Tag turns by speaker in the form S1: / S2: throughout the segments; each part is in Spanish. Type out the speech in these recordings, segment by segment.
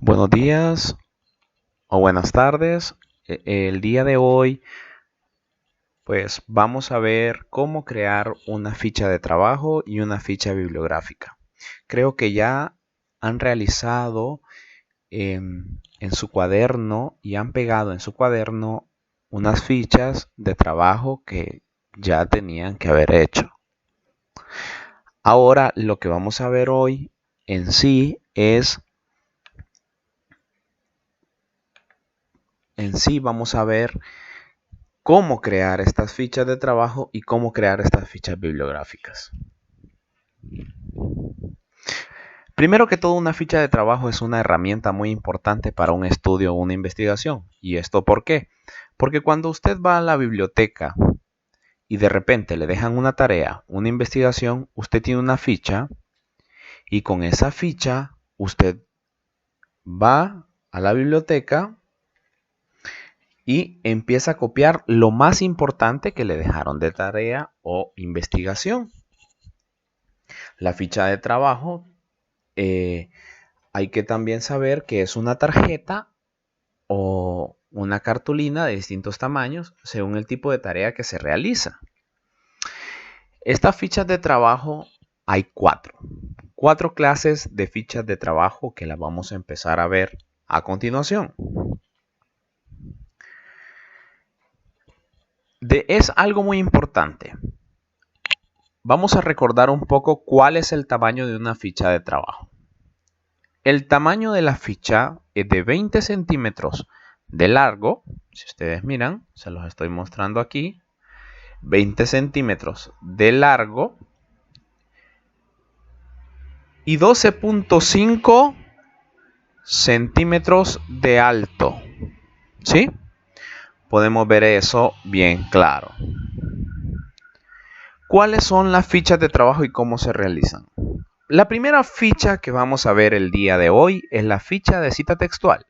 S1: Buenos días o buenas tardes. El día de hoy, pues vamos a ver cómo crear una ficha de trabajo y una ficha bibliográfica. Creo que ya han realizado en su cuaderno y han pegado en su cuaderno unas fichas de trabajo que ya tenían que haber hecho. Ahora lo que vamos a ver hoy en sí vamos a ver cómo crear estas fichas de trabajo y cómo crear estas fichas bibliográficas. Primero que todo, una ficha de trabajo es una herramienta muy importante para un estudio o una investigación. ¿Y esto por qué? Porque cuando usted va a la biblioteca y de repente le dejan una tarea, una investigación, usted tiene una ficha y con esa ficha usted va a la biblioteca y empieza a copiar lo más importante que le dejaron de tarea o investigación. La ficha de trabajo, hay que también saber que es una tarjeta o una cartulina de distintos tamaños según el tipo de tarea que se realiza. Estas fichas de trabajo hay cuatro clases de fichas de trabajo que las vamos a empezar a ver a continuación. Es algo muy importante. Vamos a recordar un poco cuál es el tamaño de una ficha de trabajo. El tamaño de la ficha es de 20 centímetros de largo. Si ustedes miran, se los estoy mostrando aquí. 20 centímetros de largo y 12.5 centímetros de alto. ¿Sí? Podemos ver eso bien claro. ¿Cuáles son las fichas de trabajo y cómo se realizan? La primera ficha que vamos a ver el día de hoy es la ficha de cita textual.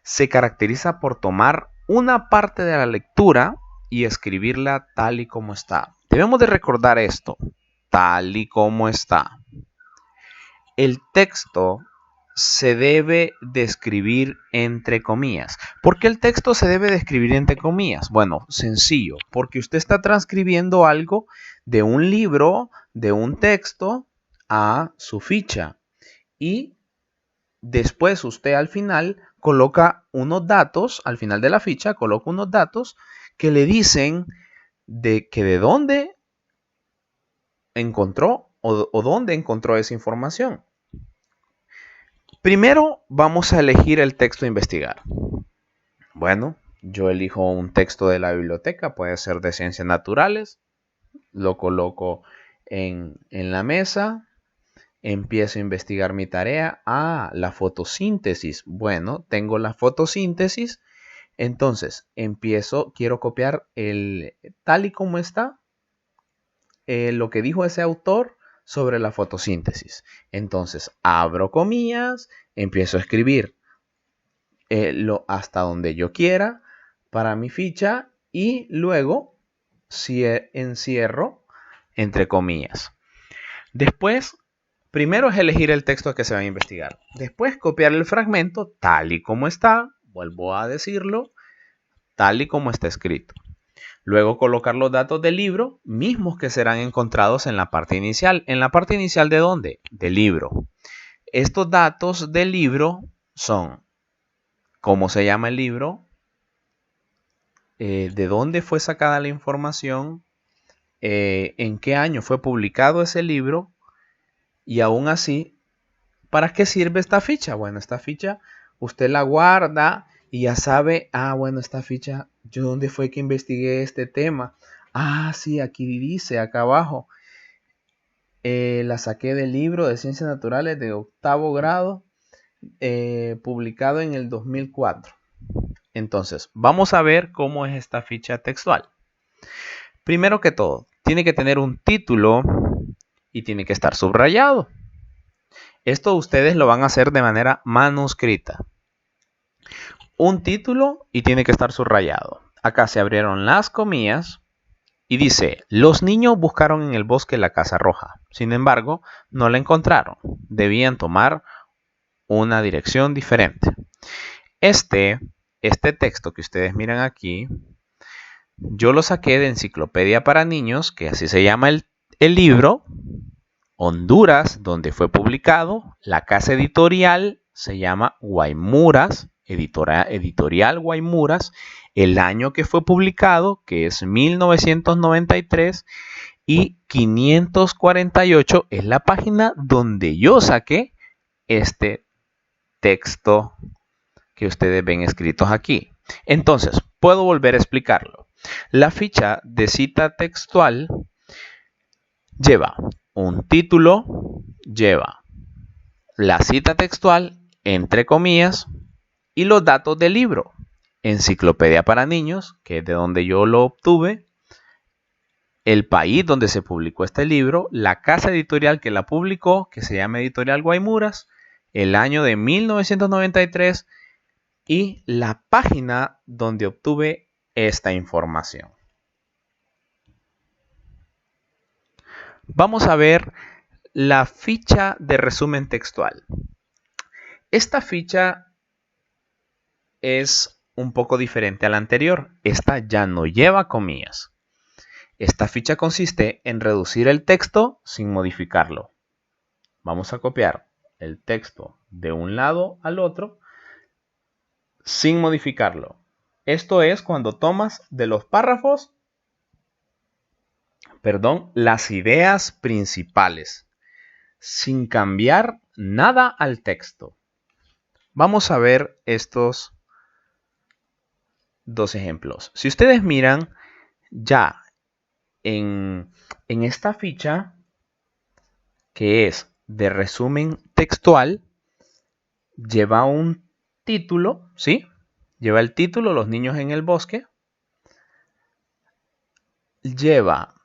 S1: Se caracteriza por tomar una parte de la lectura y escribirla tal y como está. Debemos de recordar esto, tal y como está. El texto se debe de escribir entre comillas. ¿Por qué el texto se debe de escribir entre comillas? Bueno, sencillo, porque usted está transcribiendo algo de un libro, de un texto, a su ficha. Y después usted al final coloca unos datos, al final de la ficha coloca unos datos que le dicen de dónde encontró o dónde encontró esa información. Primero vamos a elegir el texto a investigar. Bueno, yo elijo un texto de la biblioteca, puede ser de ciencias naturales, lo coloco en la mesa, empiezo a investigar mi tarea. La fotosíntesis. Bueno, tengo la fotosíntesis, entonces quiero copiar tal y como está, lo que dijo ese autor sobre la fotosíntesis. Entonces, abro comillas, empiezo a escribir hasta donde yo quiera para mi ficha y luego encierro entre comillas. Después, primero es elegir el texto que se va a investigar. Después, copiar el fragmento tal y como está, vuelvo a decirlo, tal y como está escrito. Luego colocar los datos del libro, mismos que serán encontrados en la parte inicial. ¿En la parte inicial de dónde? Del libro. Estos datos del libro son cómo se llama el libro, de dónde fue sacada la información, en qué año fue publicado ese libro y aún así, ¿para qué sirve esta ficha? Bueno, esta ficha usted la guarda y ya sabe, bueno, esta ficha, ¿yo dónde fue que investigué este tema? Sí, aquí dice, acá abajo. La saqué del libro de Ciencias Naturales de 8º grado, publicado en el 2004. Entonces, vamos a ver cómo es esta ficha textual. Primero que todo, tiene que tener un título y tiene que estar subrayado. Esto ustedes lo van a hacer de manera manuscrita. Un título y tiene que estar subrayado. Acá se abrieron las comillas y dice: los niños buscaron en el bosque la casa roja. Sin embargo, no la encontraron. Debían tomar una dirección diferente. Este texto que ustedes miran aquí, yo lo saqué de Enciclopedia para Niños, que así se llama el libro. Honduras, donde fue publicado. La casa editorial se llama Guaymuras, editorial Guaymuras. El año que fue publicado, que es 1993, y 548 es la página donde yo saqué este texto que ustedes ven escritos aquí. Entonces, puedo volver a explicarlo. La ficha de cita textual lleva un título, lleva la cita textual, entre comillas, y los datos del libro. Enciclopedia para Niños, que es de donde yo lo obtuve, el país donde se publicó este libro, la casa editorial que la publicó, que se llama Editorial Guaymuras, el año de 1993 y la página donde obtuve esta información. Vamos a ver la ficha de resumen textual. Esta ficha es un poco diferente a la anterior. Esta ya no lleva comillas. Esta ficha consiste en reducir el texto sin modificarlo. Vamos a copiar el texto de un lado al otro sin modificarlo. Esto es cuando tomas de los párrafos, las ideas principales, sin cambiar nada al texto. Vamos a ver estos dos ejemplos. Si ustedes miran, ya en esta ficha, que es de resumen textual, lleva un título, ¿sí? Lleva el título, Los niños en el bosque. Lleva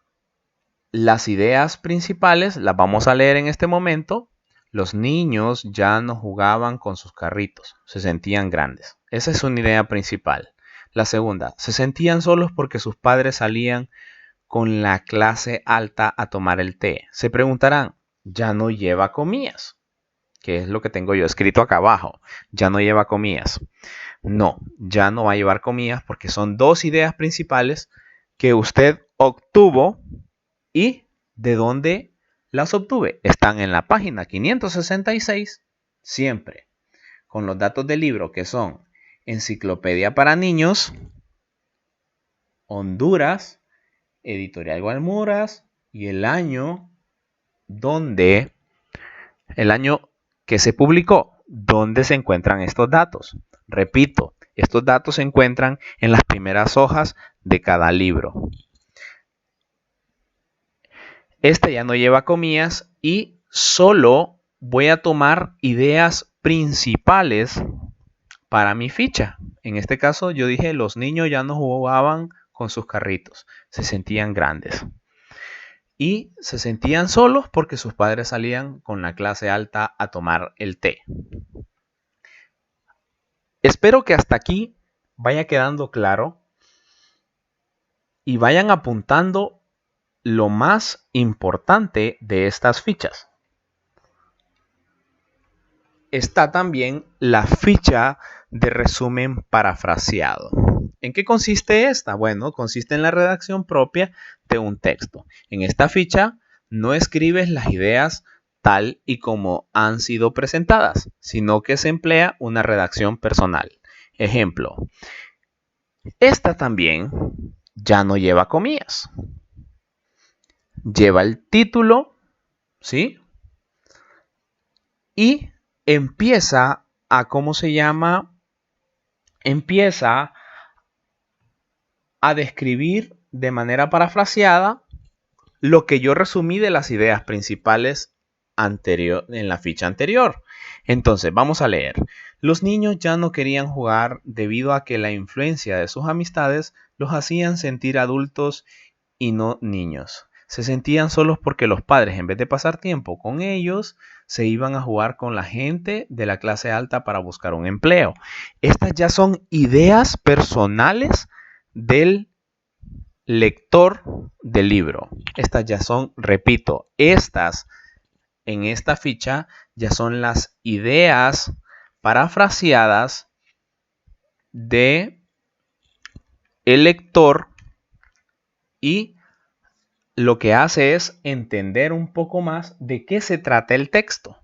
S1: las ideas principales, las vamos a leer en este momento. Los niños ya no jugaban con sus carritos, se sentían grandes. Esa es una idea principal. La segunda, se sentían solos porque sus padres salían con la clase alta a tomar el té. Se preguntarán, ¿ya no lleva comillas? Que es lo que tengo yo escrito acá abajo. Ya no lleva comillas. No, ya no va a llevar comillas porque son dos ideas principales que usted obtuvo. ¿Y de dónde las obtuve? Están en la página 566, siempre, con los datos del libro que son Enciclopedia para Niños, Honduras, Editorial Guaymuras y el año que se publicó, donde se encuentran estos datos. Repito, estos datos se encuentran en las primeras hojas de cada libro. Este ya no lleva comillas y solo voy a tomar ideas principales para mi ficha. En este caso yo dije, los niños ya no jugaban con sus carritos, se sentían grandes. Y se sentían solos porque sus padres salían con la clase alta a tomar el té. Espero que hasta aquí vaya quedando claro y vayan apuntando lo más importante de estas fichas. Está también la ficha de resumen parafraseado. ¿En qué consiste esta? Bueno, consiste en la redacción propia de un texto. En esta ficha no escribes las ideas tal y como han sido presentadas, sino que se emplea una redacción personal. Ejemplo, esta también ya no lleva comillas. Lleva el título, ¿sí? Y empieza a, empieza a describir de manera parafraseada lo que yo resumí de las ideas principales en la ficha anterior. Entonces, vamos a leer. Los niños ya no querían jugar debido a que la influencia de sus amistades los hacían sentir adultos y no niños. Se sentían solos porque los padres, en vez de pasar tiempo con ellos, se iban a jugar con la gente de la clase alta para buscar un empleo. Estas ya son ideas personales del lector del libro. Estas ya son, repito, en esta ficha ya son las ideas parafraseadas de el lector, y lo que hace es entender un poco más de qué se trata el texto.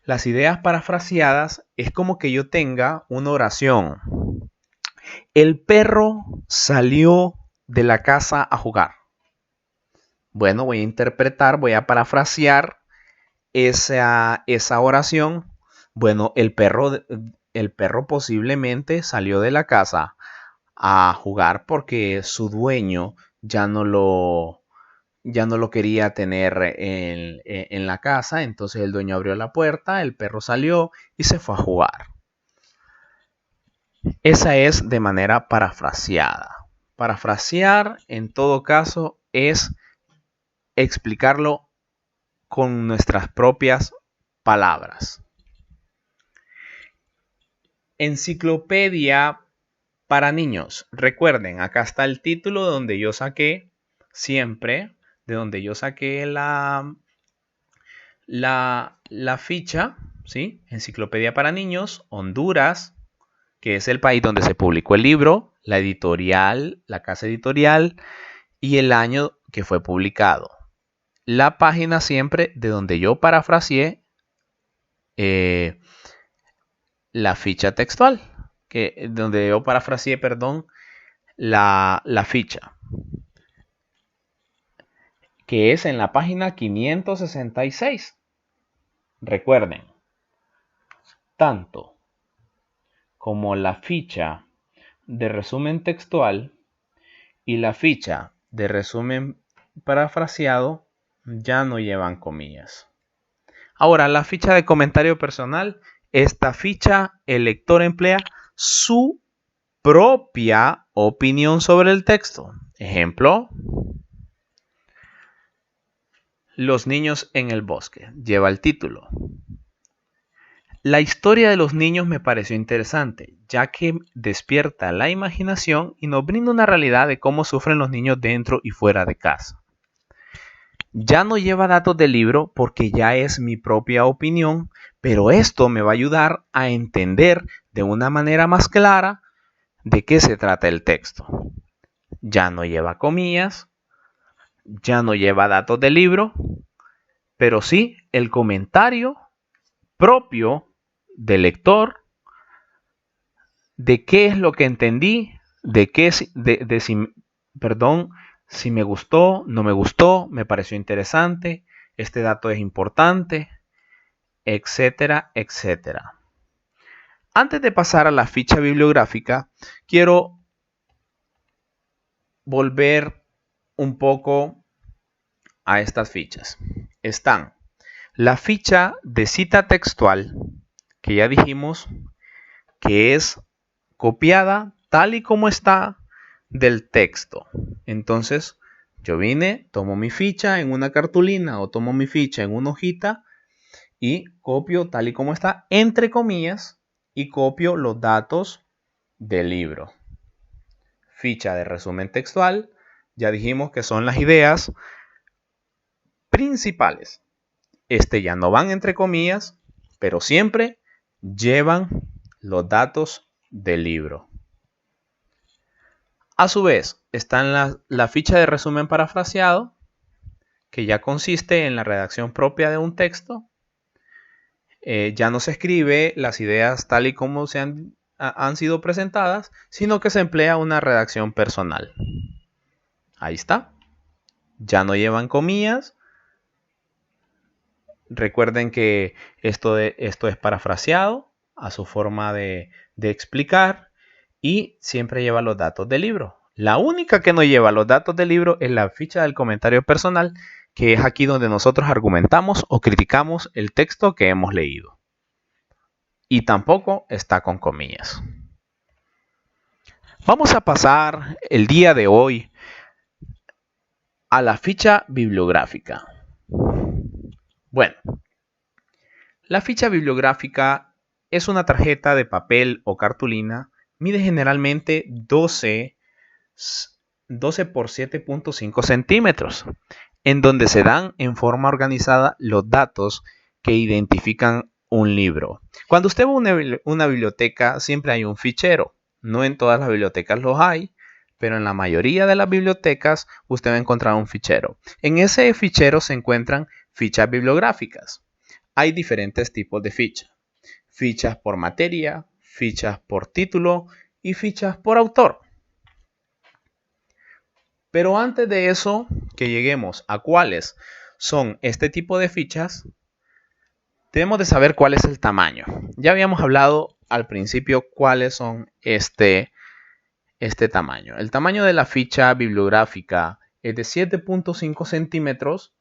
S1: Las ideas parafraseadas es como que yo tenga una oración. El perro salió de la casa a jugar. Bueno, voy a interpretar, voy a parafrasear esa oración. Bueno, el perro posiblemente salió de la casa a jugar porque su dueño ya no lo quería tener en la casa. Entonces el dueño abrió la puerta, el perro salió y se fue a jugar. Esa es de manera parafraseada. Parafrasear, en todo caso, es explicarlo con nuestras propias palabras. Enciclopedia para niños. Recuerden, acá está el título donde yo saqué siempre, de donde yo saqué la ficha, ¿sí? Enciclopedia para niños, Honduras, que es el país donde se publicó el libro, la editorial, la casa editorial y el año que fue publicado. La página siempre de donde yo parafraseé la ficha textual, donde yo parafraseé, la ficha, que es en la página 566. Recuerden, tanto como la ficha de resumen textual y la ficha de resumen parafraseado ya no llevan comillas. Ahora, la ficha de comentario personal. Esta ficha, el lector emplea su propia opinión sobre el texto. Ejemplo, Los niños en el bosque. Lleva el título. La historia de los niños me pareció interesante, ya que despierta la imaginación y nos brinda una realidad de cómo sufren los niños dentro y fuera de casa. Ya no lleva datos del libro porque ya es mi propia opinión, pero esto me va a ayudar a entender de una manera más clara de qué se trata el texto. Ya no lleva comillas, ya no lleva datos del libro, pero sí el comentario propio del lector de qué es lo que entendí, si me gustó, no me gustó, me pareció interesante, este dato es importante, etcétera, etcétera. Antes de pasar a la ficha bibliográfica, quiero volver un poco a estas fichas. Están la ficha de cita textual, que ya dijimos que es copiada tal y como está del texto. Entonces, yo vine, tomo mi ficha en una cartulina o tomo mi ficha en una hojita y copio tal y como está, entre comillas, y copio los datos del libro. Ficha de resumen textual, ya dijimos que son las ideas principales. Ya no van entre comillas, pero siempre llevan los datos del libro. A su vez, está la ficha de resumen parafraseado, que ya consiste en la redacción propia de un texto. Ya no se escribe las ideas tal y como han sido presentadas, sino que se emplea una redacción personal. Ahí está. Ya no llevan comillas. Recuerden que esto es parafraseado a su forma de explicar y siempre lleva los datos del libro. La única que no lleva los datos del libro es la ficha del comentario personal, que es aquí donde nosotros argumentamos o criticamos el texto que hemos leído. Y tampoco está con comillas. Vamos a pasar el día de hoy a la ficha bibliográfica. Bueno, la ficha bibliográfica es una tarjeta de papel o cartulina, mide generalmente 12 por 7.5 centímetros, en donde se dan en forma organizada los datos que identifican un libro. Cuando usted va a una biblioteca, siempre hay un fichero. No en todas las bibliotecas los hay, pero en la mayoría de las bibliotecas usted va a encontrar un fichero. En ese fichero se encuentran fichas bibliográficas. Hay diferentes tipos de fichas. Fichas por materia, fichas por título y fichas por autor. Pero antes de eso, que lleguemos a cuáles son este tipo de fichas, debemos de saber cuál es el tamaño. Ya habíamos hablado al principio cuáles son este tamaño. El tamaño de la ficha bibliográfica es de 7.5 centímetros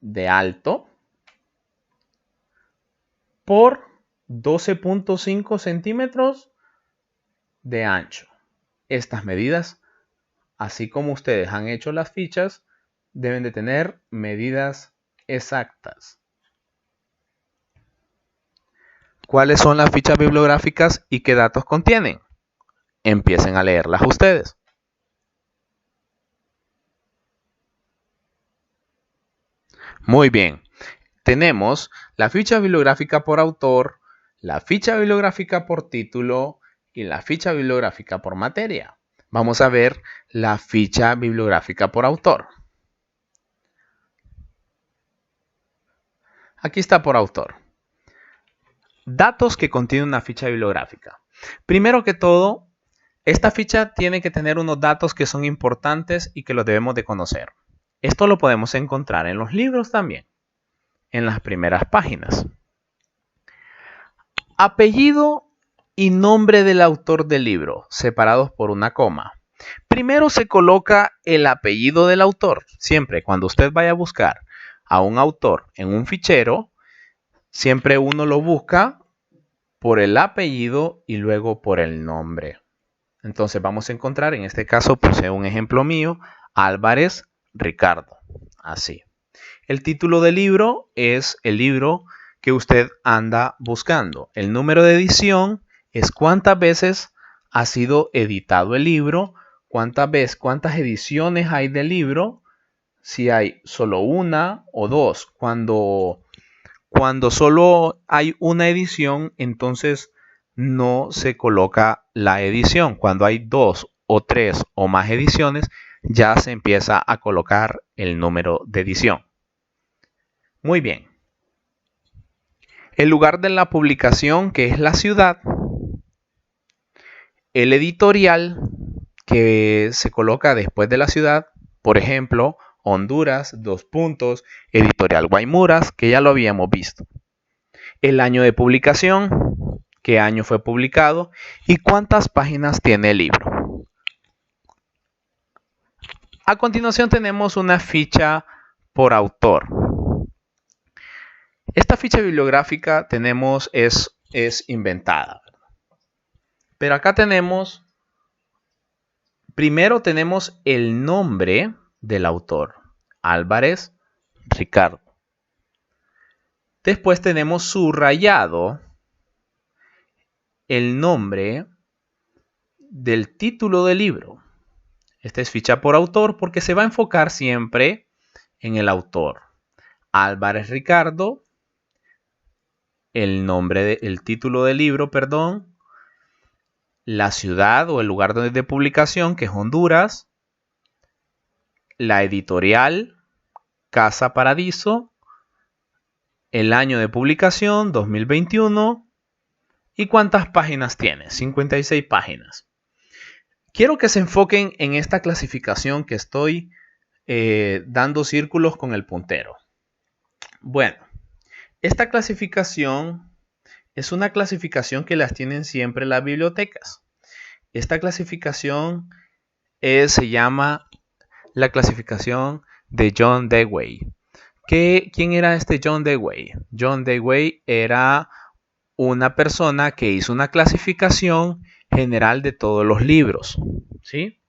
S1: de alto por 12.5 centímetros de ancho. Estas medidas, así como ustedes han hecho las fichas, deben de tener medidas exactas. ¿Cuáles son las fichas bibliográficas y qué datos contienen? Empiecen a leerlas ustedes. Muy bien. Tenemos la ficha bibliográfica por autor, la ficha bibliográfica por título y la ficha bibliográfica por materia. Vamos a ver la ficha bibliográfica por autor. Aquí está por autor. Datos que contiene una ficha bibliográfica. Primero que todo, esta ficha tiene que tener unos datos que son importantes y que los debemos de conocer. Esto lo podemos encontrar en los libros también, en las primeras páginas. Apellido y nombre del autor del libro, separados por una coma. Primero se coloca el apellido del autor. Siempre cuando usted vaya a buscar a un autor en un fichero, siempre uno lo busca por el apellido y luego por el nombre. Entonces vamos a encontrar, en este caso puse un ejemplo mío, Álvarez Ricardo. Así. El título del libro es el libro que usted anda buscando. El número de edición es cuántas veces ha sido editado el libro, cuántas ediciones hay del libro, si hay solo una o dos. Cuando solo hay una edición, entonces no se coloca la edición. Cuando hay 2 o 3 o más ediciones, ya se empieza a colocar el número de edición. Muy bien. El lugar de la publicación, que es la ciudad. El editorial, que se coloca después de la ciudad. Por ejemplo, Honduras, Editorial Guaymuras, que ya lo habíamos visto. El año de publicación, qué año fue publicado y cuántas páginas tiene el libro. A continuación tenemos una ficha por autor. Esta ficha bibliográfica es inventada. Pero acá primero tenemos el nombre del autor, Álvarez Ricardo. Después tenemos subrayado el nombre del título del libro. Esta es ficha por autor porque se va a enfocar siempre en el autor. Álvarez Ricardo, el título del libro, la ciudad o el lugar de publicación, que es Honduras, la editorial, Casa Paradiso, el año de publicación, 2021, y cuántas páginas tiene, 56 páginas. Quiero que se enfoquen en esta clasificación que estoy dando círculos con el puntero. Bueno, esta clasificación es una clasificación que las tienen siempre las bibliotecas. Esta clasificación se llama la clasificación de John Dewey. ¿Quién era este John Dewey? John Dewey era una persona que hizo una clasificación general de todos los libros, ¿sí?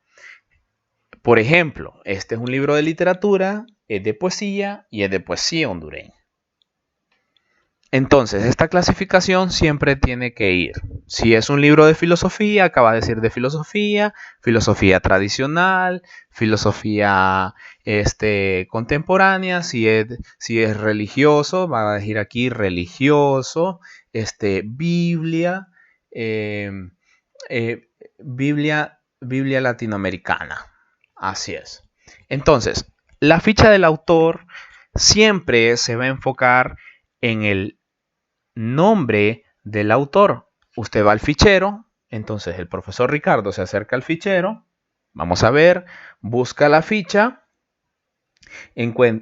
S1: Por ejemplo, este es un libro de literatura, es de poesía y es de poesía hondureña. Entonces, esta clasificación siempre tiene que ir. Si es un libro de filosofía, acaba de decir de filosofía, filosofía tradicional, filosofía contemporánea. Si es religioso, va a decir aquí religioso, Biblia, eh, Biblia latinoamericana. Así es. Entonces, la ficha del autor siempre se va a enfocar en el nombre del autor. Usted va al fichero, entonces el profesor Ricardo se acerca al fichero, vamos a ver, busca la ficha,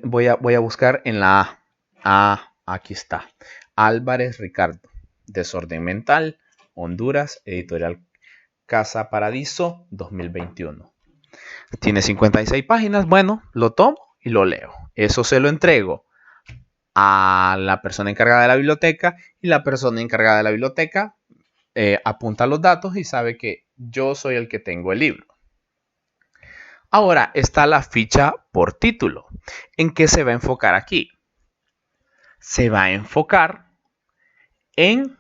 S1: voy a buscar en la A. Aquí está, Álvarez Ricardo, Desorden Mental, Honduras, editorial Casa Paradiso, 2021. Tiene 56 páginas, bueno, lo tomo y lo leo. Eso se lo entrego a la persona encargada de la biblioteca y la persona encargada de la biblioteca apunta los datos y sabe que yo soy el que tengo el libro. Ahora está la ficha por título. ¿En qué se va a enfocar aquí? Se va a enfocar en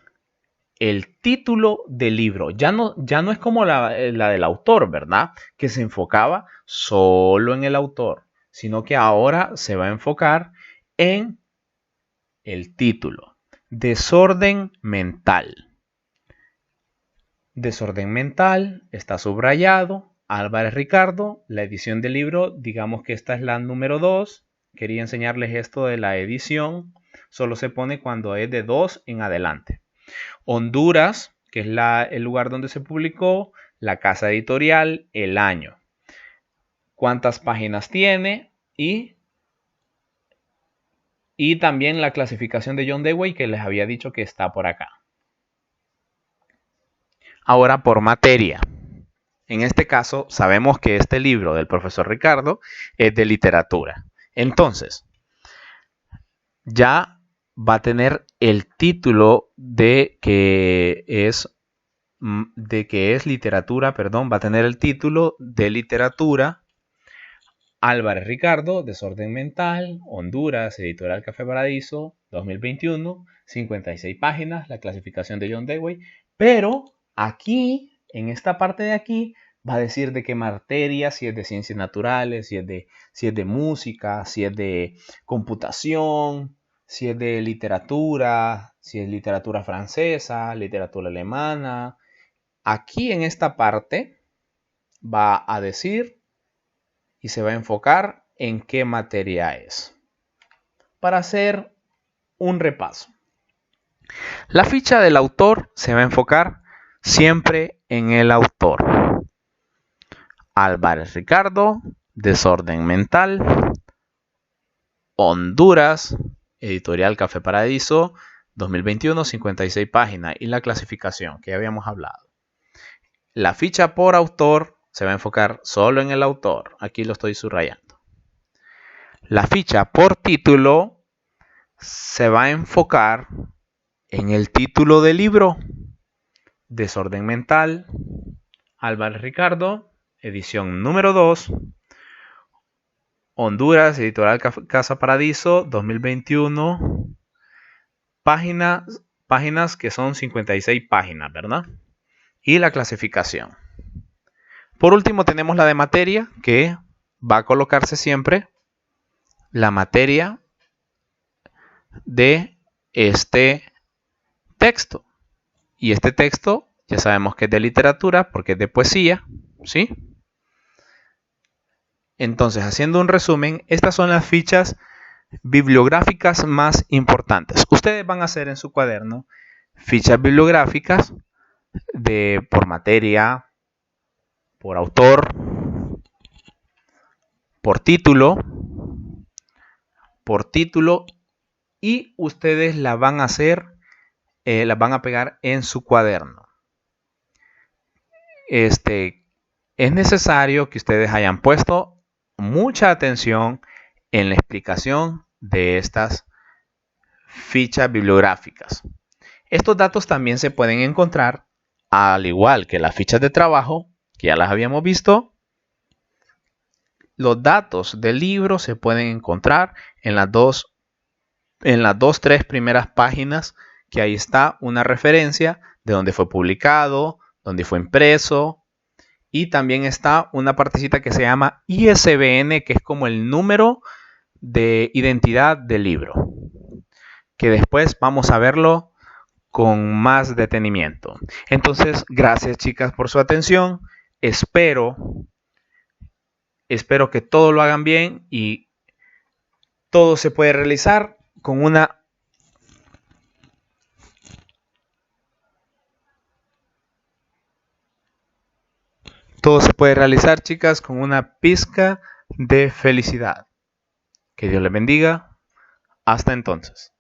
S1: el título del libro. Ya no es como la del autor, ¿verdad? Que se enfocaba solo en el autor, sino que ahora se va a enfocar en el título. Desorden mental. Desorden mental está subrayado. Álvarez Ricardo, la edición del libro, digamos que esta es la número 2. Quería enseñarles esto de la edición. Solo se pone cuando es de 2 en adelante. Honduras, que es el lugar donde se publicó, la casa editorial, el año. Cuántas páginas tiene y también la clasificación de John Dewey que les había dicho que está por acá. Ahora por materia. En este caso sabemos que este libro del profesor Ricardo es de literatura. Entonces, ya va a tener el título de que es literatura, va a tener el título de literatura. Álvarez Ricardo, Desorden Mental, Honduras, editorial Café Paradiso, 2021, 56 páginas, la clasificación de John Dewey. Pero aquí, en esta parte de aquí, va a decir de qué materia, si es de ciencias naturales, si es de música, si es de computación, si es de literatura, si es literatura francesa, literatura alemana. Aquí en esta parte va a decir y se va a enfocar en qué materia es. Para hacer un repaso. La ficha del autor se va a enfocar siempre en el autor. Álvarez Ricardo, Desorden Mental, Honduras, editorial Café Paradiso, 2021, 56 páginas. Y la clasificación que ya habíamos hablado. La ficha por autor se va a enfocar solo en el autor. Aquí lo estoy subrayando. La ficha por título se va a enfocar en el título del libro. Desorden Mental, Álvarez Ricardo, edición número 2. Honduras, editorial Casa Paradiso, 2021. Páginas que son 56 páginas, ¿verdad? Y la clasificación. Por último tenemos la de materia, que va a colocarse siempre la materia de este texto. Y este texto ya sabemos que es de literatura porque es de poesía, ¿sí? Entonces, haciendo un resumen, estas son las fichas bibliográficas más importantes. Ustedes van a hacer en su cuaderno fichas bibliográficas por materia, por autor, por título, y ustedes la van a hacer, las van a pegar en su cuaderno. Es necesario que ustedes hayan puesto mucha atención en la explicación de estas fichas bibliográficas. Estos datos también se pueden encontrar, al igual que las fichas de trabajo, que ya las habíamos visto. Los datos del libro se pueden encontrar en las dos en las 2-3 primeras páginas, que ahí está una referencia de dónde fue publicado, dónde fue impreso, y también está una partecita que se llama ISBN, que es como el número de identidad del libro, que después vamos a verlo con más detenimiento. Entonces, gracias chicas por su atención. Espero que todo lo hagan bien y todo se puede realizar con una chicas, con una pizca de felicidad. Que Dios les bendiga. Hasta entonces.